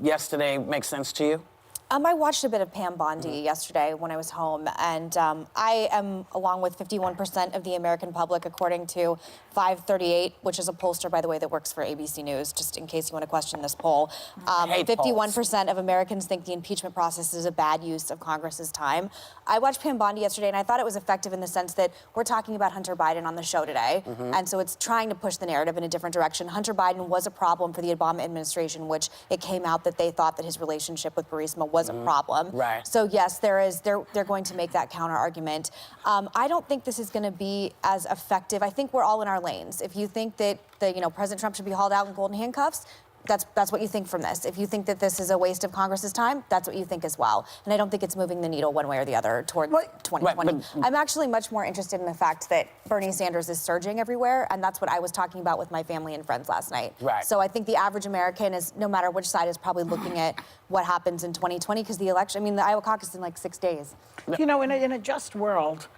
yesterday make sense to you? I watched a bit of Pam Bondi yesterday when I was home, and I am along with 51% of the American public, according to 538, which is a pollster, by the way, that works for ABC News, just in case you want to question this poll. 51% of Americans think the impeachment process is a bad use of Congress's time. I watched Pam Bondi yesterday, and I thought it was effective in the sense that we're talking about Hunter Biden on the show today, and so it's trying to push the narrative in a different direction. Hunter Biden was a problem for the Obama administration, which it came out that they thought that his relationship with Burisma was a problem. Right. So yes, they're going to make that counter argument. I don't think this is going to be as effective. I think we're all in our lanes. If you think that President Trump should be hauled out in golden handcuffs, that's what you think from this. If you think that this is a waste of Congress's time, that's what you think as well. And I don't think it's moving the needle one way or the other toward 2020. Right, I'm actually much more interested in the fact that Bernie Sanders is surging everywhere, and that's what I was talking about with my family and friends last night. Right. So I think the average American is, no matter which side, is probably looking at what happens in 2020, because the election, the Iowa caucus is in like 6 days. You know, in a just world,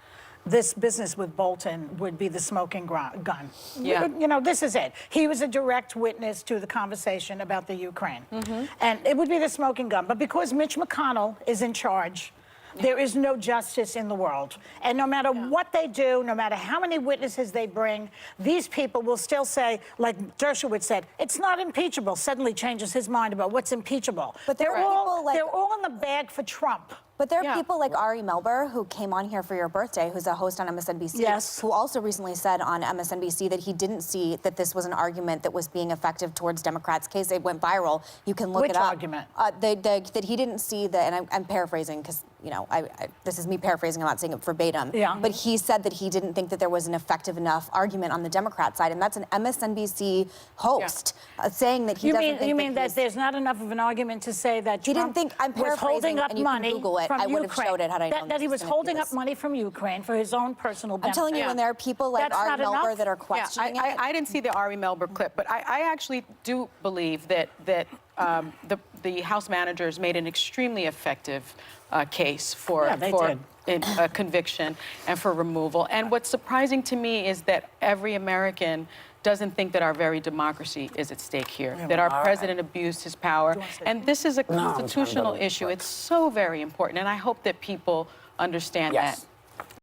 this business with Bolton would be the smoking gun. Yeah. You know, this is it. He was a direct witness to the conversation about the Ukraine. And it would be the smoking gun. But because Mitch McConnell is in charge, there is no justice in the world. And no matter what they do, no matter how many witnesses they bring, these people will still say, like Dershowitz said, it's not impeachable. Suddenly changes his mind about what's impeachable. But they're all in the bag for Trump. But there are people like Ari Melber, who came on here for your birthday, who's a host on MSNBC, who also recently said on MSNBC that he didn't see that this was an argument that was being effective towards Democrats' case. It went viral. You can look it up. Which argument? That he didn't see that, and I'm paraphrasing because, this is me paraphrasing, I'm not saying it verbatim. Yeah. But he said that he didn't think that there was an effective enough argument on the Democrat side, and that's an MSNBC host saying that he doesn't think You mean that there's not enough of an argument to say that he didn't think, I'm was holding up money Google it. I would have showed it had I known that he was holding up money from Ukraine for his own personal benefit. I'm telling you, when there are people like Ari Melber that are questioning it. I didn't see the Ari Melber clip, but I actually do believe that the House managers made an extremely effective case for a conviction and for removal. And what's surprising to me is that every American doesn't think that our very democracy is at stake here, that our president abused his power. And this is a constitutional issue. It's so very important, and I hope that people understand that.